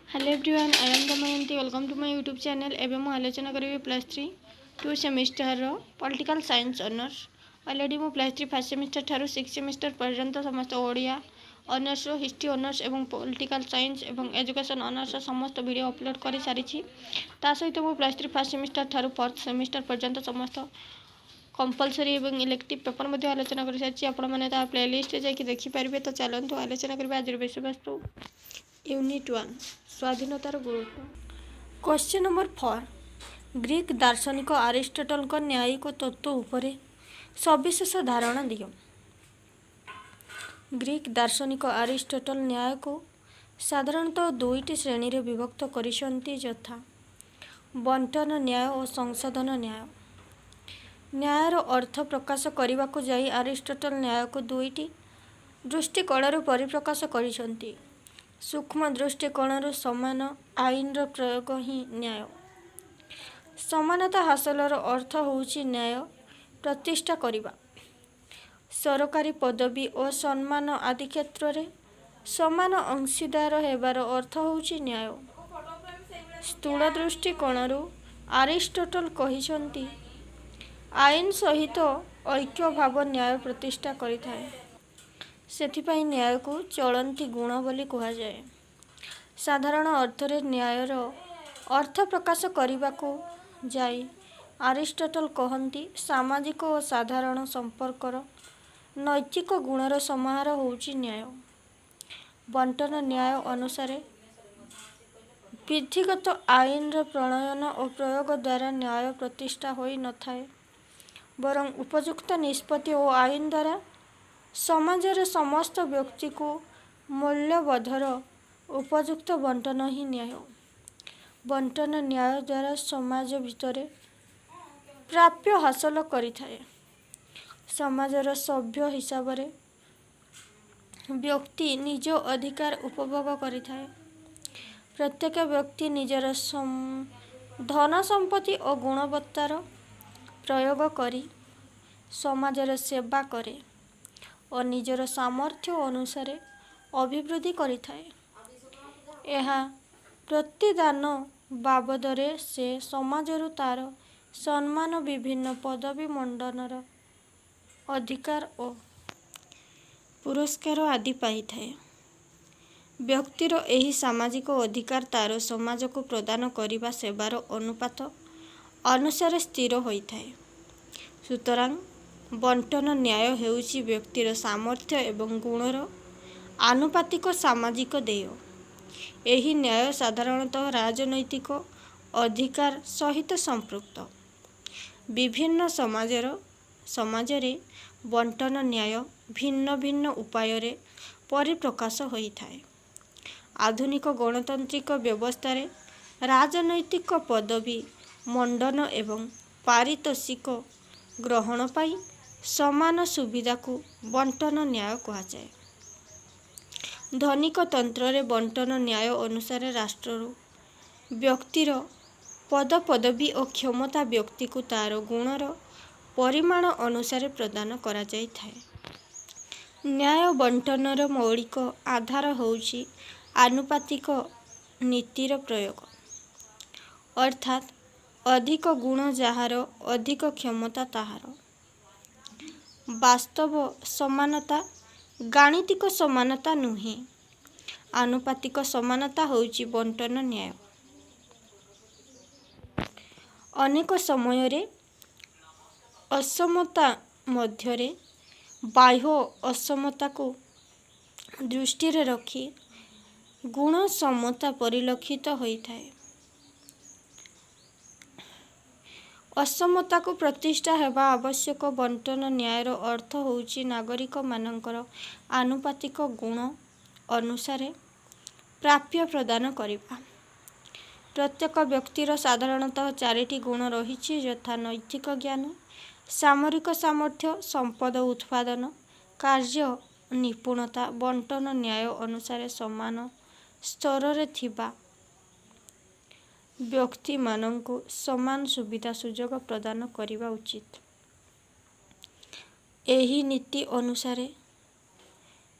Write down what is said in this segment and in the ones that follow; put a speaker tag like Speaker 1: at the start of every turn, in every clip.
Speaker 1: Hello everyone, I am Damayanti. Welcome to my YouTube channel. एवं मु आलोचना करी +3 2 semester political science honours. Already मु +3 फर्स्ट सेमिस्टर ठारू 6 सेमिस्टर पर्यंत समस्त ओडिया ऑनर्स, हिस्ट्री ऑनर्स एवं पॉलिटिकल साइंस एवं एजुकेशन ऑनर्स समस्त वीडियो अपलोड कर सारी। ता सहित मु +3 फर्स्ट सेमिस्टर ठारू 4th सेमिस्टर पर्यंत समस्त कंपलसरी एवं इलेक्टिव पेपर मध्य आलोचना कर सारी। आपण मैंने प्लेलिस्ट जाकि देखिपारे। तो चलतु आलोचना करबा आज विषय वस्तु यूनिट 1 स्वाधीनतार गुरुत्व। क्वेश्चन नंबर 4, ग्रीक दार्शनिक अरिस्टोटल न्यायिक तत्व उपरे सविशेष धारणा दियो। ग्रीक दार्शनिक अरिस्टोटल न्याय को साधारणतः दुईटी श्रेणी रे विभक्त करिसंती, यथा बंटन न्याय और संशोधन न्याय। न्यायर अर्थ प्रकाश करने को जाई अरिस्टोटल न्याय को दुईटी दृष्टिकोण परिप्रकाश करिसंती। सूक्ष्म दृष्टिकोण समान आईन प्रयोग ही न्याय। समानता हासिलर अर्थ होउछि न्याय प्रतिष्ठा करिबा। सरकारी पदवी और सम्मान आदि क्षेत्र रे समान अंशीदार हेबार अर्थ होउछि न्याय। स्थूल दृष्टिकोण अरिस्टोटल कहिसंती आईन सहित ऐक्य भाव न्याय प्रतिष्ठा करिथाए। सेथिपाई न्याय को चलंती गुण बोली कहा जाए। साधारण अर्थरे न्यायर अर्थ प्रकाश करने को जाई अरिस्टोटल कहती सामाजिक और साधारण संपर्कर नैतिक गुणर समाहार होउछि न्याय। बंटन न्याय अनुसार विधिगत आईन प्रणयन और प्रयोग द्वारा न्याय प्रतिष्ठा होई न थाए, बरं उपयुक्त निष्पत्ति और आईन द्वारा समाजर समस्त व्यक्ति को मूल्यबोधर उपयुक्त बंटन ही न्याय। बंटन न्याय द्वारा समाज भितर प्राप्य हासिल करिथाए। समाजर सभ्य हिसाब रे व्यक्ति निज अधिकार उपभोग करिथाए। प्रत्येक व्यक्ति निजर धन संपत्ति और गुणवत्तार प्रयोग करी समाजर सेवा करे और निजर सामर्थ्य अनुसार अभिवृद्धि करिथाए। यह प्रतिदान बाबदरे से समाजरु तार सम्मान विभिन्न पदवी मंडनर अधिकार और पुरस्कार आदि पाई थाए। व्यक्तिर एही सामाजिक अधिकार तार समाज को प्रदान करिबा सेवार अनुपात अनुसार स्थिर होइथाए। सुतरां बंटन न्याय हेउछि व्यक्तिर सामर्थ्य एवं गुणर आनुपातिक सामाजिक देय। एही न्याय साधारणतः राजनैतिक अधिकार सहित संपृक्त। विभिन्न समाजरे बंटन न्याय भिन्न भिन्न उपाय रे परिप्रकाश होइथाए। आधुनिक गणतांत्रिक व्यवस्था रे राजनैतिक पदवी मंडन एवं पारितोषिक ग्रहण पाई समान सुविधा को बंटन न्याय कहा जाए। धनिक तंत्र रे बंटन न्याय अनुसार राष्ट्ररू व्यक्तिर पद पदवी और क्षमता व्यक्ति को तार गुणर परिमाण अनुसार प्रदान करा जाई थाए। न्याय बंटनर मौलिक आधार होउछि आनुपातिक नीतिर प्रयोग, अर्थात अधिक गुण जार अधिक क्षमता ताहार। वास्तव समानता गाणितिक समानता नुहे। आनुपातिक समानता होउछि बंटन न्याय। अनेक समय रे असमता मध्यरे बाह्य असमता को दृष्टि रे रखी गुण समता परिलक्षित होइथाए। असमता को प्रतिष्ठा हेबा आवश्यक। बंटन न्यायर अर्थ होउछि नागरिक मानकर आनुपातिक गुण अनुसार प्राप्य प्रदान करिबा। प्रत्येक व्यक्तिर साधारणतः 4टी गुण रहिछि, यथा नैतिक ज्ञान, सामरिक सामर्थ्य, संपद उत्पादन, कार्य निपुणता। बंटन न्याय अनुसार समान स्तर रे थिबा व्यक्ति माननको समान सुविधा सुजोग प्रदान करिबा उचित। एही नीति अनुसार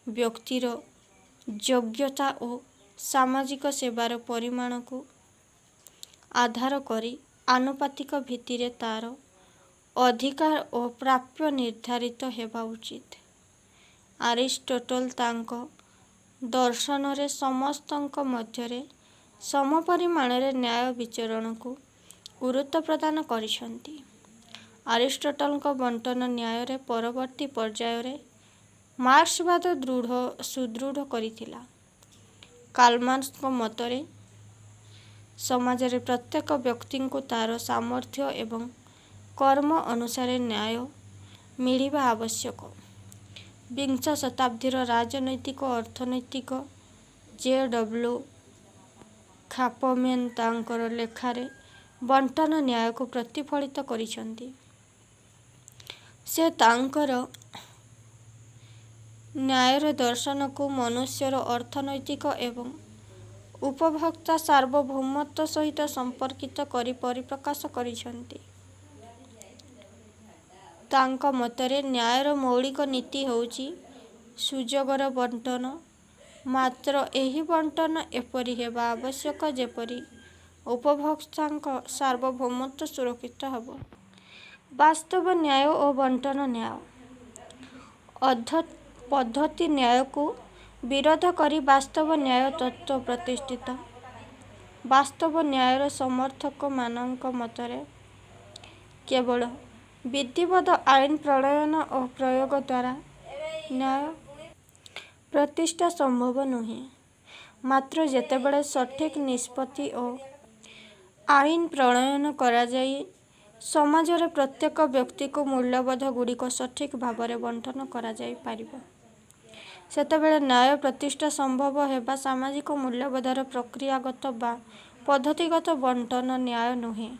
Speaker 1: व्यक्तिर योग्यता और ସାମାଜିକ ସେବାର ପରିମାଣକୁ ଆଧାର କରି ଆନୁପାତିକ ଭିତ୍ତିରେ ତାର ଅଧିକାର ଓ ପ୍ରାପ୍ୟ ନିର୍ଦ୍ଧାରିତ ହେବା ଉଚିତ। ଆରିଷ୍ଟଟଲ ତାଙ୍କ ଦର୍ଶନରେ ସମସ୍ତଙ୍କ ମଧ୍ୟରେ ସମପରିମାଣରେ ନ୍ୟାୟ ବିଚରଣକୁ ଗୁରୁତ୍ୱ ପ୍ରଦାନ କରିଛନ୍ତି। ଆରିଷ୍ଟଟଲଙ୍କ ବଣ୍ଟନ ନ୍ୟାୟରେ ପରବର୍ତ୍ତୀ ପର୍ଯ୍ୟାୟରେ ମାର୍କ୍ସବାଦ ସୁଦୃଢ଼ କରିଥିଲା। କାର୍ଲମାର୍କ୍ସଙ୍କ ମତରେ ସମାଜରେ ପ୍ରତ୍ୟେକ ବ୍ୟକ୍ତିଙ୍କୁ ତାର ସାମର୍ଥ୍ୟ ଏବଂ କର୍ମ ଅନୁସାରେ ନ୍ୟାୟ ମିଳିବା ଆବଶ୍ୟକ। ବିଂଶ ଶତାବ୍ଦୀର ରାଜନୈତିକ ଅର୍ଥନୈତିକ ଜେ.ଡବ୍ଲ୍ୟୁ. ଖାପମେନ୍ ତାଙ୍କର ଲେଖାରେ ବଣ୍ଟନ ନ୍ୟାୟକୁ ପ୍ରତିଫଳିତ କରିଛନ୍ତି। ସେ ତାଙ୍କର ନ୍ୟାୟର ଦର୍ଶନକୁ ମନୁଷ୍ୟର ଅର୍ଥନୈତିକ ଏବଂ ଉପଭୋକ୍ତା ସାର୍ବଭୌମତ୍ୱ ସହିତ ସମ୍ପର୍କିତ କରି ପରିପ୍ରକାଶ କରିଛନ୍ତି। ତାଙ୍କ ମତରେ ନ୍ୟାୟର ମୌଳିକ ନୀତି ହେଉଛି ସୁଯୋଗର ବଣ୍ଟନ, ମାତ୍ର ଏହି ବଣ୍ଟନ ଏପରି ହେବା ଆବଶ୍ୟକ ଯେପରି ଉପଭୋକ୍ତାଙ୍କ ସାର୍ବଭୌମତ୍ୱ ସୁରକ୍ଷିତ ହେବ। ବାସ୍ତବ ନ୍ୟାୟ ଓ ବଣ୍ଟନ ନ୍ୟାୟ ପଦ୍ଧତି ନ୍ୟାୟକୁ ବିରୋଧ କରି ବାସ୍ତବ ନ୍ୟାୟ ତତ୍ତ୍ୱ ପ୍ରତିଷ୍ଠିତ। ବାସ୍ତବ ନ୍ୟାୟର ସମର୍ଥକମାନଙ୍କ ମତରେ କେବଳ ବିଧିବଦ୍ଧ ଆଇନ ପ୍ରଣୟନ ଓ ପ୍ରୟୋଗ ଦ୍ୱାରା ନ୍ୟାୟ ପ୍ରତିଷ୍ଠା ସମ୍ଭବ ନୁହେଁ, ମାତ୍ର ଯେତେବେଳେ ସଠିକ୍ ନିଷ୍ପତ୍ତି ଓ ଆଇନ ପ୍ରଣୟନ କରାଯାଇ ସମାଜରେ ପ୍ରତ୍ୟେକ ବ୍ୟକ୍ତିକୁ ମୂଲ୍ୟବୋଧଗୁଡ଼ିକ ସଠିକ୍ ଭାବରେ ବଣ୍ଟନ କରାଯାଇପାରିବ, ସେତେବେଳେ ନ୍ୟାୟ ପ୍ରତିଷ୍ଠା ସମ୍ଭବ ହେବ। ସାମାଜିକ ମୂଲ୍ୟବୋଧର ପ୍ରକ୍ରିୟାଗତ ବା ପଦ୍ଧତିଗତ ବଣ୍ଟନ ନ୍ୟାୟ ନୁହେଁ,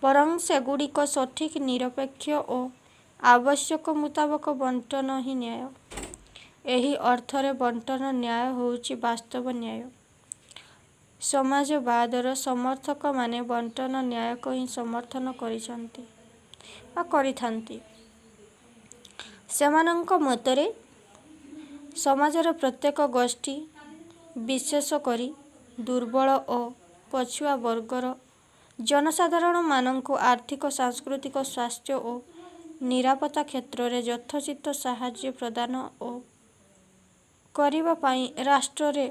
Speaker 1: ବରଂ ସେଗୁଡ଼ିକ ସଠିକ୍, ନିରପେକ୍ଷ ଓ ଆବଶ୍ୟକ ମୁତାବକ ବଣ୍ଟନ ହିଁ ନ୍ୟାୟ। ଏହି ଅର୍ଥରେ ବଣ୍ଟନ ନ୍ୟାୟ ହେଉଛି ବାସ୍ତବ ନ୍ୟାୟ। ସମାଜବାଦର ସମର୍ଥକମାନେ ବଣ୍ଟନ ନ୍ୟାୟକୁ ହିଁ ସମର୍ଥନ କରିଛନ୍ତି ବା କରିଥାନ୍ତି। ସେମାନଙ୍କ ମତରେ ସମାଜର ପ୍ରତ୍ୟେକ ଗୋଷ୍ଠୀ, ବିଶେଷ କରି ଦୁର୍ବଳ ଓ ପଛୁଆ ବର୍ଗର ଜନସାଧାରଣମାନଙ୍କୁ ଆର୍ଥିକ, ସାଂସ୍କୃତିକ, ସ୍ୱାସ୍ଥ୍ୟ ଓ ନିରାପତ୍ତା କ୍ଷେତ୍ରରେ ଯଥୋଚିତ ସାହାଯ୍ୟ ପ୍ରଦାନ କରିବା ପାଇଁ ରାଷ୍ଟ୍ରରେ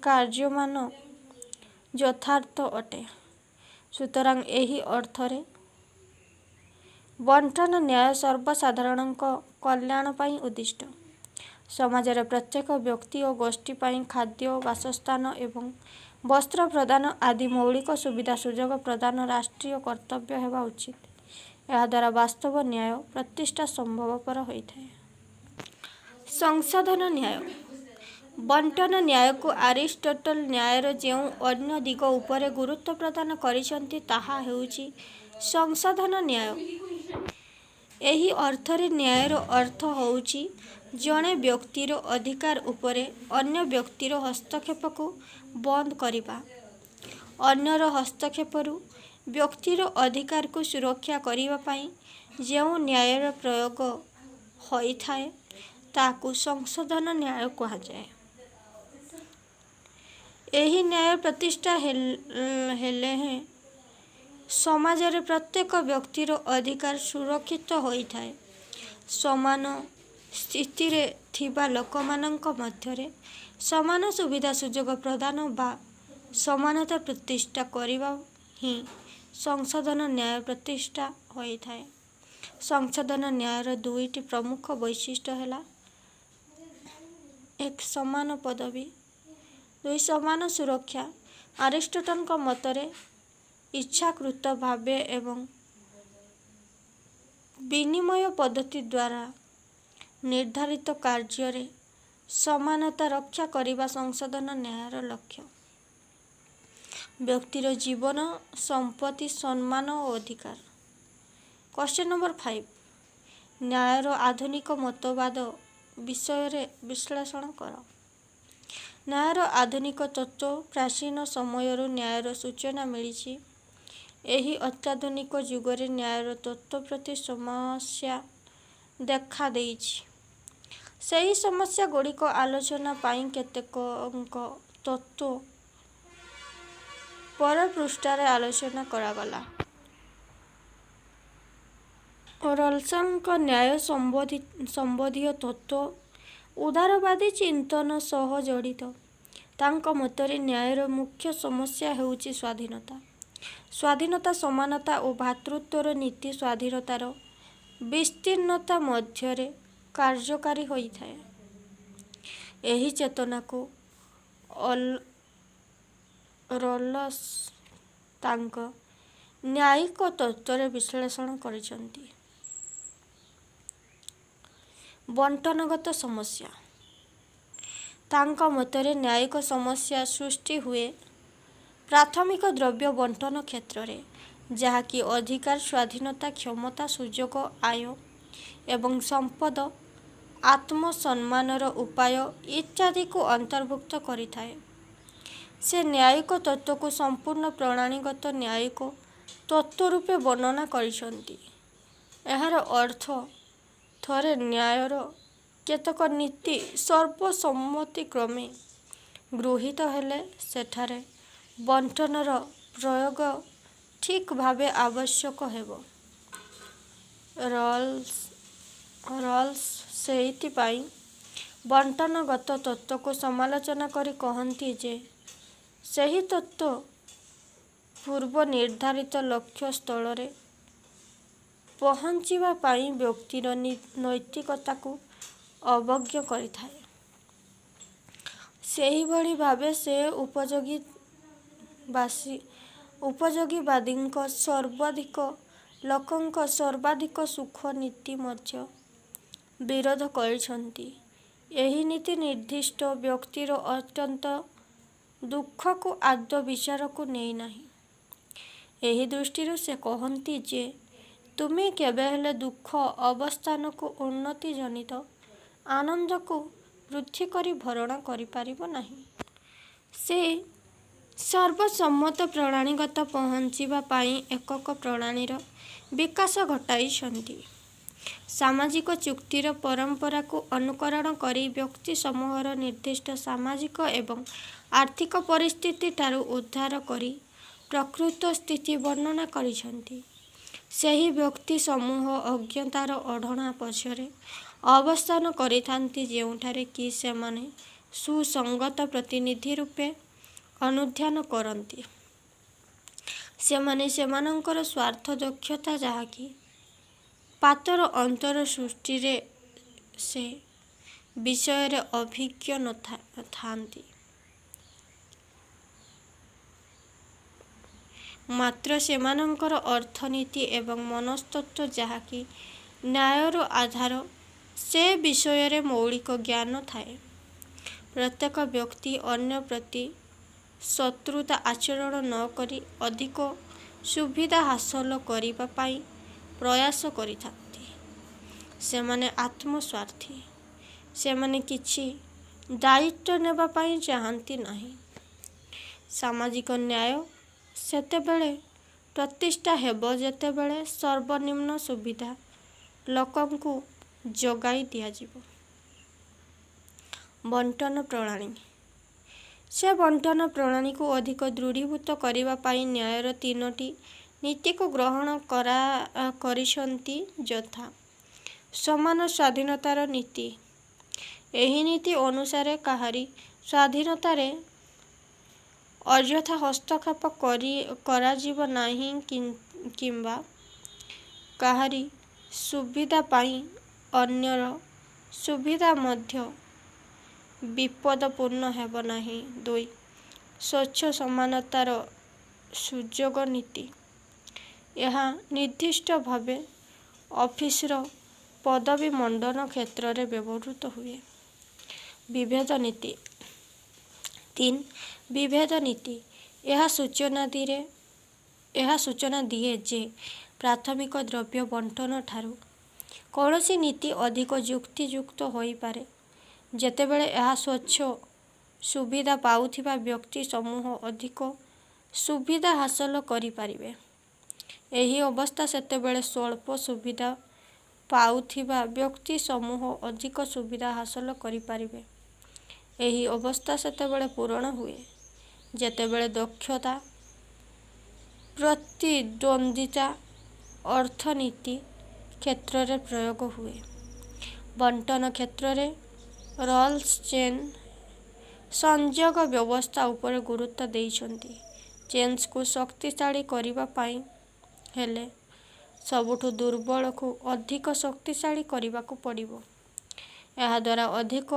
Speaker 1: କାର୍ଯ୍ୟମାନ ଯଥାର୍ଥ ଅଟେ। ସୁତରାଂ ଏହି ଅର୍ଥରେ ବଣ୍ଟନ ନ୍ୟାୟ ସର୍ବସାଧାରଣଙ୍କ କଲ୍ୟାଣ ପାଇଁ ଉଦ୍ଦିଷ୍ଟ। ସମାଜର ପ୍ରତ୍ୟେକ ବ୍ୟକ୍ତି ଓ ଗୋଷ୍ଠୀ ପାଇଁ ଖାଦ୍ୟ, ବାସସ୍ଥାନ ଏବଂ ବସ୍ତ୍ର ପ୍ରଦାନ ଆଦି ମୌଳିକ ସୁବିଧା ସୁଯୋଗ ପ୍ରଦାନ ରାଷ୍ଟ୍ରୀୟ କର୍ତ୍ତବ୍ୟ ହେବା ଉଚିତ। ଏହାଦ୍ୱାରା ବାସ୍ତବ ନ୍ୟାୟ ପ୍ରତିଷ୍ଠା ସମ୍ଭବପର ହୋଇଥାଏ। ସଂଶୋଧନ ନ୍ୟାୟ ବଣ୍ଟନ ନ୍ୟାୟକୁ ଆରିଷ୍ଟଟଲ ନ୍ୟାୟର ଯେଉଁ ଅନ୍ୟ ଦିଗ ଉପରେ ଗୁରୁତ୍ୱ ପ୍ରଦାନ କରିଛନ୍ତି ତାହା ହେଉଛି ସଂଶୋଧନ ନ୍ୟାୟ। ଏହି ଅର୍ଥରେ ନ୍ୟାୟର ଅର୍ଥ ହେଉଛି ଜଣେ ବ୍ୟକ୍ତିର ଅଧିକାର ଉପରେ ଅନ୍ୟ ବ୍ୟକ୍ତିର ହସ୍ତକ୍ଷେପକୁ ବନ୍ଦ କରିବା। ଅନ୍ୟର ହସ୍ତକ୍ଷେପରୁ ବ୍ୟକ୍ତିର ଅଧିକାରକୁ ସୁରକ୍ଷା କରିବା ପାଇଁ ଯେଉଁ ନ୍ୟାୟର ପ୍ରୟୋଗ ହୋଇଥାଏ ତାହାକୁ ସଂଶୋଧନ ନ୍ୟାୟ କୁହାଯାଏ। ଏହି ନ୍ୟାୟ ପ୍ରତିଷ୍ଠା ହେଲେହେଁ ସମାଜରେ ପ୍ରତ୍ୟେକ ବ୍ୟକ୍ତିର ଅଧିକାର ସୁରକ୍ଷିତ ହୋଇଥାଏ। ସମାନ ସ୍ଥିତିରେ ଥିବା ଲୋକମାନଙ୍କ ମଧ୍ୟରେ ସମାନ ସୁବିଧା ସୁଯୋଗ ପ୍ରଦାନ ବା ସମାନତା ପ୍ରତିଷ୍ଠା କରିବା ହିଁ ସଂଶୋଧନ ନ୍ୟାୟ ପ୍ରତିଷ୍ଠା ହୋଇଥାଏ। ସଂଶୋଧନ ନ୍ୟାୟର ଦୁଇଟି ପ୍ରମୁଖ ବୈଶିଷ୍ଟ୍ୟ ହେଲା: 1. ସମାନ ପଦବୀ, 2. ସମାନ ସୁରକ୍ଷା। ଆରିଷ୍ଟଟଲଙ୍କ ମତରେ ଇଚ୍ଛାକୃତ ଭାବେ ଏବଂ ବିନିମୟ ପଦ୍ଧତି ଦ୍ୱାରା ନିର୍ଦ୍ଧାରିତ କାର୍ଯ୍ୟରେ ସମାନତା ରକ୍ଷା କରିବା ସଂଶୋଧନ ନ୍ୟାୟର ଲକ୍ଷ୍ୟ। ବ୍ୟକ୍ତିର ଜୀବନ, ସମ୍ପତ୍ତି, ସମ୍ମାନ ଓ ଅଧିକାର। Question number 5. ନ୍ୟାୟର ଆଧୁନିକ ମତବାଦ ବିଷୟରେ ବିଶ୍ଳେଷଣ କର। ନ୍ୟାୟର ଆଧୁନିକ ତତ୍ତ୍ୱ ପ୍ରାଚୀନ ସମୟରୁ ନ୍ୟାୟର ସୂଚନା ମିଳିଛି। ଏହି ଅତ୍ୟାଧୁନିକ ଯୁଗରେ ନ୍ୟାୟର ତତ୍ତ୍ୱ ପ୍ରତି ସମସ୍ୟା ଦେଖାଦେଇଛି। ସେହି ସମସ୍ୟାଗୁଡ଼ିକ ଆଲୋଚନା ପାଇଁ କେତେକଙ୍କ ତତ୍ତ୍ୱ ପର ପୃଷ୍ଠାରେ ଆଲୋଚନା କରାଗଲା। ରଲ୍ସଙ୍କ ନ୍ୟାୟ ସମ୍ବନ୍ଧୀୟ ତତ୍ତ୍ୱ ଉଦାରବାଦୀ ଚିନ୍ତନ ସହ ଜଡ଼ିତ। ତାଙ୍କ ମତରେ ନ୍ୟାୟର ମୁଖ୍ୟ ସମସ୍ୟା ହେଉଛି ସ୍ୱାଧୀନତା। ସ୍ୱାଧୀନତା, ସମାନତା ଓ ଭ୍ରାତୃତ୍ୱର ନୀତି ସ୍ୱାଧୀନତାର ବିସ୍ତୀର୍ଣ୍ଣତା ମଧ୍ୟରେ କାର୍ଯ୍ୟକାରୀ ହୋଇଥାଏ। ଏହି ଚେତନାକୁ ରଲ୍ସ ତାଙ୍କ ନ୍ୟାୟିକ ତତ୍ତ୍ୱରେ ବିଶ୍ଳେଷଣ କରିଛନ୍ତି। ବଣ୍ଟନଗତ ସମସ୍ୟା। ତାଙ୍କ ମତରେ ନ୍ୟାୟିକ ସମସ୍ୟା ସୃଷ୍ଟି ହୁଏ ପ୍ରାଥମିକ ଦ୍ରବ୍ୟ ବଣ୍ଟନ କ୍ଷେତ୍ରରେ, ଯାହାକି ଅଧିକାର, ସ୍ୱାଧୀନତା, କ୍ଷମତା, ସୁଯୋଗ, ଆୟ ଏବଂ ସମ୍ପଦ, ଆତ୍ମସମ୍ମାନର ଉପାୟ ଇତ୍ୟାଦିକୁ ଅନ୍ତର୍ଭୁକ୍ତ କରିଥାଏ। ସେ ନ୍ୟାୟିକ ତତ୍ତ୍ୱକୁ ସମ୍ପୂର୍ଣ୍ଣ ପ୍ରଣାଳୀଗତ ନ୍ୟାୟିକ ତତ୍ତ୍ୱ ରୂପେ ବର୍ଣ୍ଣନା କରିଛନ୍ତି। ଏହାର ଅର୍ଥ, ଥରେ ନ୍ୟାୟର କେତେକ ନୀତି ସର୍ବସମ୍ମତିକ୍ରମେ ଗୃହୀତ ହେଲେ ସେଠାରେ ବଣ୍ଟନର ପ୍ରୟୋଗ ଠିକ୍ ଭାବେ ଆବଶ୍ୟକ ହେବ। ରଲ୍ସ ସେଇଥିପାଇଁ ବଣ୍ଟନଗତ ତତ୍ତ୍ୱକୁ ସମାଲୋଚନା କରି କହନ୍ତି ଯେ ସେହି ତତ୍ତ୍ୱ ପୂର୍ବ ନିର୍ଦ୍ଧାରିତ ଲକ୍ଷ୍ୟ ସ୍ଥଳରେ ପହଞ୍ଚିବା ପାଇଁ ବ୍ୟକ୍ତିର ନୈତିକତାକୁ ଅବଜ୍ଞ କରିଥାଏ। ସେହିଭଳି ଭାବେ ସେ ଉପଯୋଗୀବାଦୀଙ୍କ ଲୋକଙ୍କ ସର୍ବାଧିକ ସୁଖ ନୀତି ମଧ୍ୟ ବିରୋଧ କରିଛନ୍ତି। ଏହି ନୀତି ନିର୍ଦ୍ଦିଷ୍ଟ ବ୍ୟକ୍ତିର ଅତ୍ୟନ୍ତ ଦୁଃଖକୁ ଆଦୌ ବିଚାରକୁ ନେଇନାହିଁ। ଏହି ଦୃଷ୍ଟିରୁ ସେ କହନ୍ତି ଯେ ତୁମେ କେବେହେଲେ ଦୁଃଖ ଅବସ୍ଥାନକୁ ଉନ୍ନତିଜନିତ ଆନନ୍ଦକୁ ବୃଦ୍ଧି କରି ଭରଣା କରିପାରିବ ନାହିଁ। ସେ ସର୍ବସମ୍ମତ ପ୍ରଣାଳୀଗତ ପହଞ୍ଚିବା ପାଇଁ ଏକକ ପ୍ରଣାଳୀର ବିକାଶ ଘଟାଇଛନ୍ତି। ସାମାଜିକ ଚୁକ୍ତିର ପରମ୍ପରାକୁ ଅନୁକରଣ କରି ବ୍ୟକ୍ତି ସମୂହର ନିର୍ଦ୍ଦିଷ୍ଟ ସାମାଜିକ ଏବଂ ଆର୍ଥିକ ପରିସ୍ଥିତିଠାରୁ ଉଦ୍ଧାର କରି ପ୍ରକୃତ ସ୍ଥିତି ବର୍ଣ୍ଣନା କରିଛନ୍ତି। ସେହି ବ୍ୟକ୍ତି ସମୂହ ଅଜ୍ଞତାର ଓଢ଼ଣା ପଛରେ ଅବସ୍ଥାନ କରିଥାନ୍ତି, ଯେଉଁଠାରେ କି ସେମାନେ ସୁସଙ୍ଗତ ପ୍ରତିନିଧି ରୂପେ ଅନୁଧ୍ୟାନ କରନ୍ତି। ସେମାନେ ସେମାନଙ୍କର ସ୍ୱାର୍ଥ, ଦକ୍ଷତା, ଯାହାକି ପାତର ଅନ୍ତର ସୃଷ୍ଟିରେ ସେ ବିଷୟରେ ଅଭିଜ୍ଞ ଥାନ୍ତି। ମାତ୍ର ସେମାନଙ୍କର ଅର୍ଥନୀତି ଏବଂ ମନସ୍ତତ୍ତ୍ୱ, ଯାହାକି ନ୍ୟାୟର ଆଧାର, ସେ ବିଷୟରେ ମୌଳିକ ଜ୍ଞାନ ଥାଏ। ପ୍ରତ୍ୟେକ ବ୍ୟକ୍ତି ଅନ୍ୟ ପ୍ରତି ଶତ୍ରୁତା ଆଚରଣ ନ କରି ଅଧିକ ସୁବିଧା ହାସଲ କରିବା ପାଇଁ ପ୍ରୟାସ କରିଥାନ୍ତି। ସେମାନେ ଆତ୍ମସ୍ୱାର୍ଥୀ। ସେମାନେ କିଛି ଦାୟିତ୍ୱ ନେବା ପାଇଁ ଚାହାନ୍ତି ନାହିଁ। ସାମାଜିକ ନ୍ୟାୟ ସେତେବେଳେ ପ୍ରତିଷ୍ଠା ହେବ ଯେତେବେଳେ ସର୍ବନିମ୍ନ ସୁବିଧା ଲୋକଙ୍କୁ ଯୋଗାଇ ଦିଆଯିବ। ବଣ୍ଟନ ପ୍ରଣାଳୀ। ସେ ବଣ୍ଟନ ପ୍ରଣାଳୀକୁ ଅଧିକ ଦୃଢ଼ୀଭୂତ କରିବା ପାଇଁ ନ୍ୟାୟର 3ଟି ନୀତିକୁ ଗ୍ରହଣ କରିଛନ୍ତି, ଯଥା: ସମାନ ସ୍ୱାଧୀନତାର ନୀତି। ଏହି ନୀତି ଅନୁସାରେ କାହାରି ସ୍ୱାଧୀନତାରେ ଅଯଥା ହସ୍ତକ୍ଷେପ କରାଯିବ ନାହିଁ କିମ୍ବା କାହାରି ସୁବିଧା ପାଇଁ ଅନ୍ୟର ସୁବିଧା ମଧ୍ୟ ବିପଦପୂର୍ଣ୍ଣ ହେବ ନାହିଁ। 2. ସ୍ୱଚ୍ଛ ସମାନତାର ସୁଯୋଗ ନୀତି। ଏହା ନିର୍ଦ୍ଦିଷ୍ଟ ଭାବେ ଅଫିସର ପଦବୀ ମଣ୍ଡନ କ୍ଷେତ୍ରରେ ବ୍ୟବହୃତ ହୁଏ। ବିଭେଦ ନୀତି। 3. ବିଭେଦ ନୀତି। ଏହା ସୂଚନା ଦିଏ ଯେ ପ୍ରାଥମିକ ଦ୍ରବ୍ୟ ବଣ୍ଟନ ଠାରୁ କୌଣସି ନୀତି ଅଧିକ ଯୁକ୍ତିଯୁକ୍ତ ହୋଇପାରେ ଯେତେବେଳେ ଏହା ସ୍ୱଚ୍ଛ ସୁବିଧା ପାଉଥିବା ବ୍ୟକ୍ତି ସମୂହ ଅଧିକ ସୁବିଧା ହାସଲ କରିପାରିବେ। ଏହି ଅବସ୍ଥା ସେତେବେଳେ ସ୍ୱଳ୍ପ ସୁବିଧା ପାଉଥିବା ବ୍ୟକ୍ତି ସମୂହ ଅଧିକ ସୁବିଧା ହାସଲ କରିପାରିବେ। ଏହି ଅବସ୍ଥା ସେତେବେଳେ ପୂରଣ ହୁଏ ଯେତେବେଳେ ଦକ୍ଷତା, ପ୍ରତିଦ୍ୱନ୍ଦ୍ୱିତା, ଅର୍ଥନୀତି କ୍ଷେତ୍ରରେ ପ୍ରୟୋଗ ହୁଏ। ବଣ୍ଟନ କ୍ଷେତ୍ରରେ ରଲ୍ସ ଚେନ୍ ସଂଯୋଗ ବ୍ୟବସ୍ଥା ଉପରେ ଗୁରୁତ୍ୱ ଦେଇଛନ୍ତି। ଚେନ୍ସକୁ ଶକ୍ତିଶାଳୀ କରିବା ପାଇଁ ହେଲେ ସବୁଠୁ ଦୁର୍ବଳକୁ ଅଧିକ ଶକ୍ତିଶାଳୀ କରିବାକୁ ପଡ଼ିବ। ଏହାଦ୍ୱାରା ଅଧିକ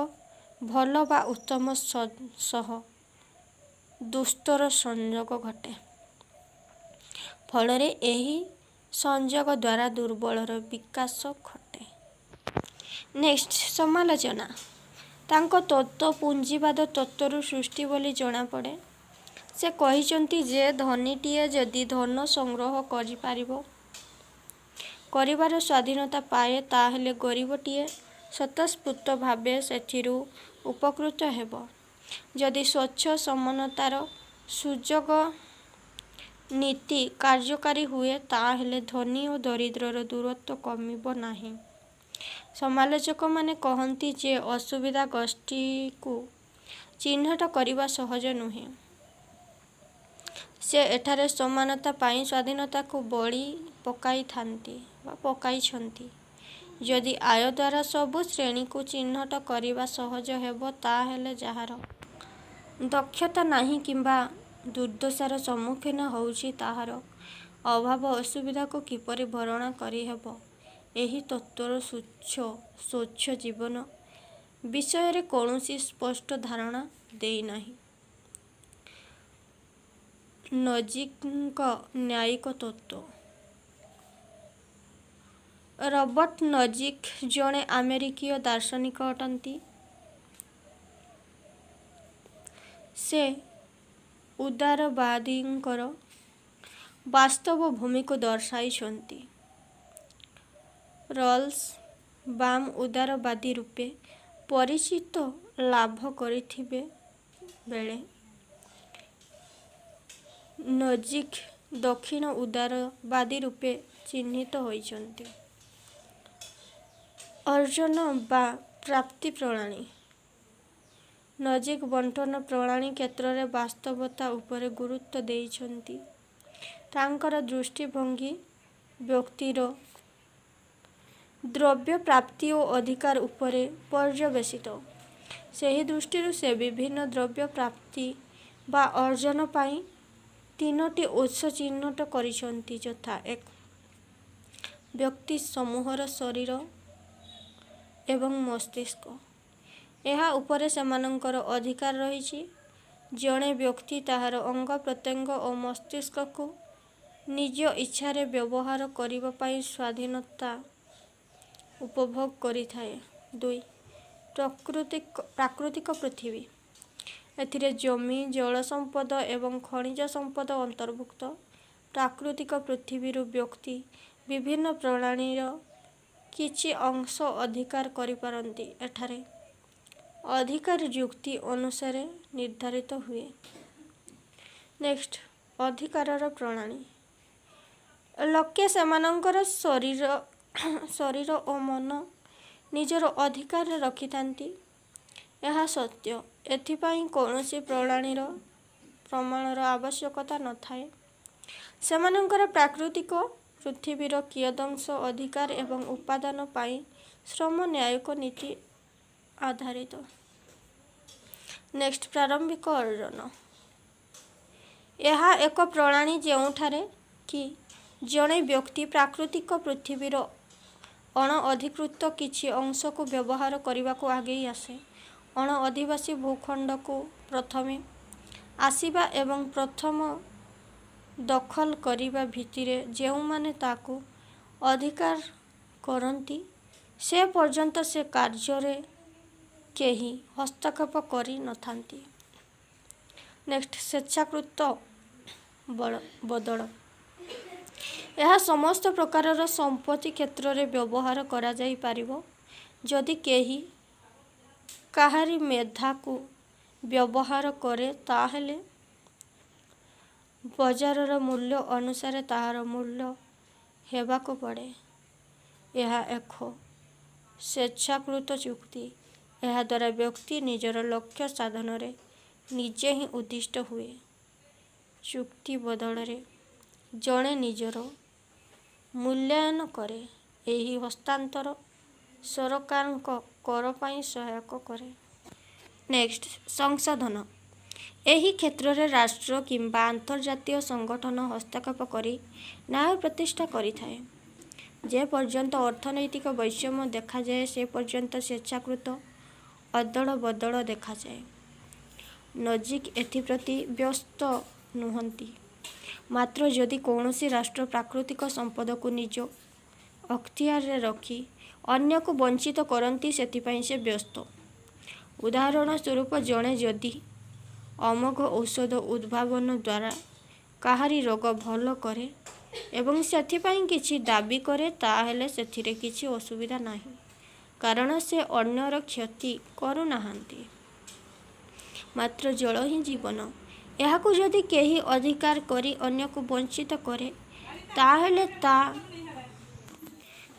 Speaker 1: ଭଲ ବା ଉତ୍ତମ ସହ ଦୁସ୍ତର ସଂଯୋଗ ଘଟେ। ଫଳରେ ଏହି ସଂଯୋଗ ଦ୍ୱାରା ଦୁର୍ବଳର ବିକାଶ ଘଟେ। ନେକ୍ସଟ, ସମାଲୋଚନା। ତାଙ୍କ ତତ୍ତ୍ୱ ପୁଞ୍ଜିବାଦ ତତ୍ତ୍ୱରୁ ସୃଷ୍ଟି ବୋଲି ଜଣାପଡ଼େ। ସେ କହିଛନ୍ତି ଯେ ଧନୀଟିଏ ଯଦି ଧନ ସଂଗ୍ରହ କରିବାର ସ୍ୱାଧୀନତା ପାଏ ତାହେଲେ ଗରିବଟିଏ ସ୍ୱତଃସ୍ଫୂର୍ତ୍ତ ଭାବେ ସେଥିରୁ ଉପକୃତ ହେବ। ଯଦି ସ୍ୱଚ୍ଛ ସମାନତାର ସୁଯୋଗ ନୀତି କାର୍ଯ୍ୟକାରୀ ହୁଏ ତାହେଲେ ଧନୀ ଓ ଦରିଦ୍ରର ଦୂରତ୍ୱ କମିବ ନାହିଁ। ସମାଲୋଚକମାନେ କହନ୍ତି ଯେ ଅସୁବିଧା ଗୋଷ୍ଠୀକୁ ଚିହ୍ନଟ କରିବା ସହଜ ନୁହେଁ। ସେ ଏଠାରେ ସମାନତା ପାଇଁ ସ୍ୱାଧୀନତାକୁ ବଳି ପକାଇଛନ୍ତି। ଯଦି ଆୟ ଦ୍ୱାରା ସବୁ ଶ୍ରେଣୀକୁ ଚିହ୍ନଟ କରିବା ସହଜ ହେବ ତାହେଲେ ଯାହାର ଦକ୍ଷତା ନାହିଁ କିମ୍ବା ଦୁର୍ଦ୍ଦଶାର ସମ୍ମୁଖୀନ ହେଉଛି ତାହାର ଅଭାବ ଅସୁବିଧାକୁ କିପରି ଭରଣା କରିହେବ ଏହି ତତ୍ତ୍ୱର ସ୍ୱଚ୍ଛ ଜୀବନ ବିଷୟରେ କୌଣସି ସ୍ପଷ୍ଟ ଧାରଣା ଦେଇନାହିଁ। ନଜିକ୍ଙ୍କ ନ୍ୟାୟିକ ତତ୍ତ୍ୱ। ରବର୍ଟ ନଜିକ୍ ଜଣେ ଆମେରିକୀୟ ଦାର୍ଶନିକ ଅଟନ୍ତି। ସେ ଉଦାରବାଦୀଙ୍କର ବାସ୍ତବ ଭୂମିକୁ ଦର୍ଶାଇଛନ୍ତି। ରଲ୍ସ ବାମ ଉଦାରବାଦୀ ରୂପେ ପରିଚିତ ଲାଭ କରିଥିବେ ବେଳେ ନଜିକ୍ ଦକ୍ଷିଣ ଉଦାରବାଦୀ ରୂପେ ଚିହ୍ନିତ ହୋଇଛନ୍ତି। ଅର୍ଜନ ବା ପ୍ରାପ୍ତି ପ୍ରଣାଳୀ। ନଜିକ୍ ବଣ୍ଟନ ପ୍ରଣାଳୀ କ୍ଷେତ୍ରରେ ବାସ୍ତବତା ଉପରେ ଗୁରୁତ୍ୱ ଦେଇଛନ୍ତି। ତାଙ୍କର ଦୃଷ୍ଟିଭଙ୍ଗୀ ବ୍ୟକ୍ତିର ଦ୍ରବ୍ୟ ପ୍ରାପ୍ତି ଓ ଅଧିକାର ଉପରେ ପର୍ଯ୍ୟବେସିତ। ସେହି ଦୃଷ୍ଟିରୁ ସେ ବିଭିନ୍ନ ଦ୍ରବ୍ୟ ପ୍ରାପ୍ତି ବା ଅର୍ଜନ ପାଇଁ ତିନୋଟି ଉତ୍ସ ଚିହ୍ନଟ କରିଛନ୍ତି ଯଥା 1. ବ୍ୟକ୍ତି ସମୂହର ଶରୀର ଏବଂ ମସ୍ତିଷ୍କ। ଏହା ଉପରେ ସେମାନଙ୍କର ଅଧିକାର ରହିଛି। ଜଣେ ବ୍ୟକ୍ତି ତାହାର ଅଙ୍ଗ ପ୍ରତ୍ୟଙ୍ଗ ଓ ମସ୍ତିଷ୍କକୁ ନିଜ ଇଚ୍ଛାରେ ବ୍ୟବହାର କରିବା ପାଇଁ ସ୍ୱାଧୀନତା ଉପଭୋଗ କରିଥାଏ। 2. ପ୍ରାକୃତିକ ପୃଥିବୀ। ଏଥିରେ ଜମି, ଜଳ ସମ୍ପଦ ଏବଂ ଖଣିଜ ସମ୍ପଦ ଅନ୍ତର୍ଭୁକ୍ତ। ପ୍ରାକୃତିକ ପୃଥିବୀରୁ ବ୍ୟକ୍ତି ବିଭିନ୍ନ ପ୍ରାଣୀର କିଛି ଅଂଶ ଅଧିକାର କରିପାରନ୍ତି। ଏଠାରେ ଅଧିକାର ଯୁକ୍ତି ଅନୁସାରେ ନିର୍ଦ୍ଧାରିତ ହୁଏ। ନେକ୍ସଟ, ଅଧିକାରର ପ୍ରଣାଳୀ। ଲୋକେ ସେମାନଙ୍କର ଶରୀର ଓ ମନ ନିଜର ଅଧିକାରରେ ରଖିଥାନ୍ତି। ଏହା ସତ୍ୟ। ଏଥିପାଇଁ କୌଣସି ପ୍ରମାଣର ଆବଶ୍ୟକତା ନଥାଏ। ସେମାନଙ୍କର ପ୍ରାକୃତିକ ପୃଥିବୀର କିୟଦଂଶ ଅଧିକାର ଏବଂ ଉପାଦାନ ପାଇଁ ଶ୍ରମ ନ୍ୟାୟିକ ନୀତି ଆଧାରିତ। ନେକ୍ସଟ, ପ୍ରାରମ୍ଭିକ ଅର୍ଜନ। ଏହା ଏକ ପ୍ରଣାଳୀ ଯେଉଁଠାରେ କି ଜଣେ ବ୍ୟକ୍ତି ପ୍ରାକୃତିକ ପୃଥିବୀର ଅଣ-ଅଧିକୃତ କିଛି ଅଂଶକୁ ବ୍ୟବହାର କରିବାକୁ ଆଗେଇ ଆସେ। ଅଣ-ଅଧିବାସୀ ଭୂଖଣ୍ଡକୁ ପ୍ରଥମେ ଆସିବା ଏବଂ ପ୍ରଥମ ଦଖଲ କରିବା ଭିତ୍ତିରେ ଯେଉଁମାନେ ତାକୁ ଅଧିକାର କରନ୍ତି ସେ ପର୍ଯ୍ୟନ୍ତ ସେ କାର୍ଯ୍ୟରେ କେହି ହସ୍ତକ୍ଷେପ କରି ନଥାନ୍ତି। ନେକ୍ସଟ, ସ୍ୱେଚ୍ଛାକୃତ ବଦଳ। ଏହା ସମସ୍ତ ପ୍ରକାରର ସମ୍ପତ୍ତି କ୍ଷେତ୍ରରେ ବ୍ୟବହାର କରାଯାଇପାରିବ। ଯଦି କେହି କାହାରି ମେଧାକୁ ବ୍ୟବହାର କରେ ତାହେଲେ ବଜାରର ମୂଲ୍ୟ ଅନୁସାରେ ତାହାର ମୂଲ୍ୟ ହେବାକୁ ପଡ଼େ। ଏହା ଏକ ସ୍ୱେଚ୍ଛାକୃତ ଚୁକ୍ତି। ଏହାଦ୍ୱାରା ବ୍ୟକ୍ତି ନିଜର ଲକ୍ଷ୍ୟ ସାଧନରେ ନିଜେ ହିଁ ଉଦ୍ଦିଷ୍ଟ ହୁଏ। ଚୁକ୍ତି ବଦଳରେ ଜଣେ ନିଜର ମୂଲ୍ୟାୟନ କରେ। ଏହି ହସ୍ତାନ୍ତର ସରକାରଙ୍କ କର ପାଇଁ ସହାୟକ କରେ। ନେକ୍ସଟ, ସଂଶୋଧନ। ଏହି କ୍ଷେତ୍ରରେ ରାଷ୍ଟ୍ର କିମ୍ବା ଆନ୍ତର୍ଜାତୀୟ ସଂଗଠନ ହସ୍ତକ୍ଷେପ କରି ନ୍ୟାୟ ପ୍ରତିଷ୍ଠା କରିଥାଏ। ଯେ ପର୍ଯ୍ୟନ୍ତ ଅର୍ଥନୈତିକ ବୈଷମ୍ୟ ଦେଖାଯାଏ ସେ ପର୍ଯ୍ୟନ୍ତ ସ୍ୱେଚ୍ଛାକୃତ ଅଦଳ ବଦଳ ଦେଖାଯାଏ। ନଜିକ୍ ଏଥିପ୍ରତି ବ୍ୟସ୍ତ ନୁହନ୍ତି। ମାତ୍ର ଯଦି କୌଣସି ରାଷ୍ଟ୍ର ପ୍ରାକୃତିକ ସମ୍ପଦକୁ ନିଜ ଅକ୍ତିଆରରେ ରଖି ଅନ୍ୟକୁ ବଞ୍ଚିତ କରନ୍ତି ସେଥିପାଇଁ ସେ ବ୍ୟସ୍ତ। ଉଦାହରଣ ସ୍ୱରୂପ ଜଣେ ଯଦି ଅମୋଘ ଔଷଧ ଉଦ୍ଭାବନ ଦ୍ୱାରା କାହାରି ରୋଗ ଭଲ କରେ ଏବଂ ସେଥିପାଇଁ କିଛି ଦାବି କରେ ତାହେଲେ ସେଥିରେ କିଛି ଅସୁବିଧା ନାହିଁ, କାରଣ ସେ ଅନ୍ୟର କ୍ଷତି କରୁନାହାନ୍ତି। ମାତ୍ର ଜଳ ହିଁ ଜୀବନ, ଏହାକୁ ଯଦି କେହି ଅଧିକାର କରି ଅନ୍ୟକୁ ବଞ୍ଚିତ କରେ ତାହେଲେ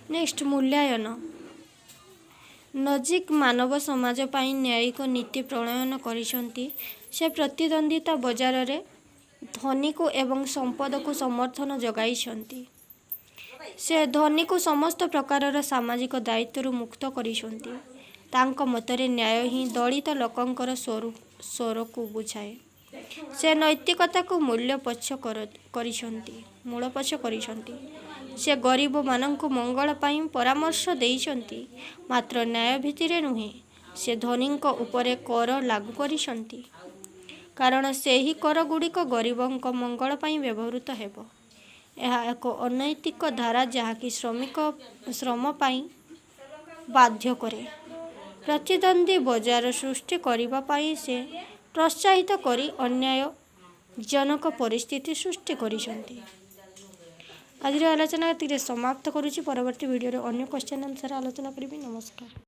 Speaker 1: ନେକ୍ସଟ, ମୂଲ୍ୟାୟନ। ନଜିକ୍ ମାନବ ସମାଜ ପାଇଁ ନ୍ୟାୟିକ ନୀତି ପ୍ରଣୟନ କରିଛନ୍ତି। ସେ ପ୍ରତିଦ୍ୱନ୍ଦ୍ୱିତା ବଜାରରେ ଧନୀକୁ ଏବଂ ସମ୍ପଦକୁ ସମର୍ଥନ ଯୋଗାଇଛନ୍ତି। ସେ ଧନୀକୁ ସମସ୍ତ ପ୍ରକାରର ସାମାଜିକ ଦାୟିତ୍ୱରୁ ମୁକ୍ତ କରିଛନ୍ତି। ତାଙ୍କ ମତରେ ନ୍ୟାୟ ହିଁ ଦଳିତ ଲୋକଙ୍କର ସ୍ୱରକୁ ବୁଝାଏ। ସେ ନୈତିକତାକୁ ମୂଳପୋଛ କରିଛନ୍ତି। ସେ ଗରିବମାନଙ୍କୁ ମଙ୍ଗଳ ପାଇଁ ପରାମର୍ଶ ଦେଇଛନ୍ତି। ମାତ୍ର ନ୍ୟାୟ ଭିତ୍ତିରେ ନୁହେଁ। ସେ ଧନୀଙ୍କ ଉପରେ କର ଲାଗୁ କରିଛନ୍ତି, କାରଣ ସେହି କରଗୁଡ଼ିକ ଗରିବଙ୍କ ମଙ୍ଗଳ ପାଇଁ ବ୍ୟବହୃତ ହେବ। ଏହା ଏକ ଅନୈତିକ ଧାରା ଯାହାକି ଶ୍ରମ ପାଇଁ ବାଧ୍ୟ କରେ। ପ୍ରତିଦ୍ୱନ୍ଦ୍ୱୀ ବଜାର ସୃଷ୍ଟି କରିବା ପାଇଁ ସେ ପ୍ରୋତ୍ସାହିତ କରି ଅନ୍ୟାୟଜନକ ପରିସ୍ଥିତି ସୃଷ୍ଟି କରିଛନ୍ତି। ଆଜିର ଆଲୋଚନା ଏତିକିରେ ସମାପ୍ତ କରୁଛି। ପରବର୍ତ୍ତୀ ଭିଡ଼ିଓରେ ଅନ୍ୟ କ୍ୱେଶ୍ଚନ୍ ଆନ୍ସର ଆଲୋଚନା କରିବି। ନମସ୍କାର।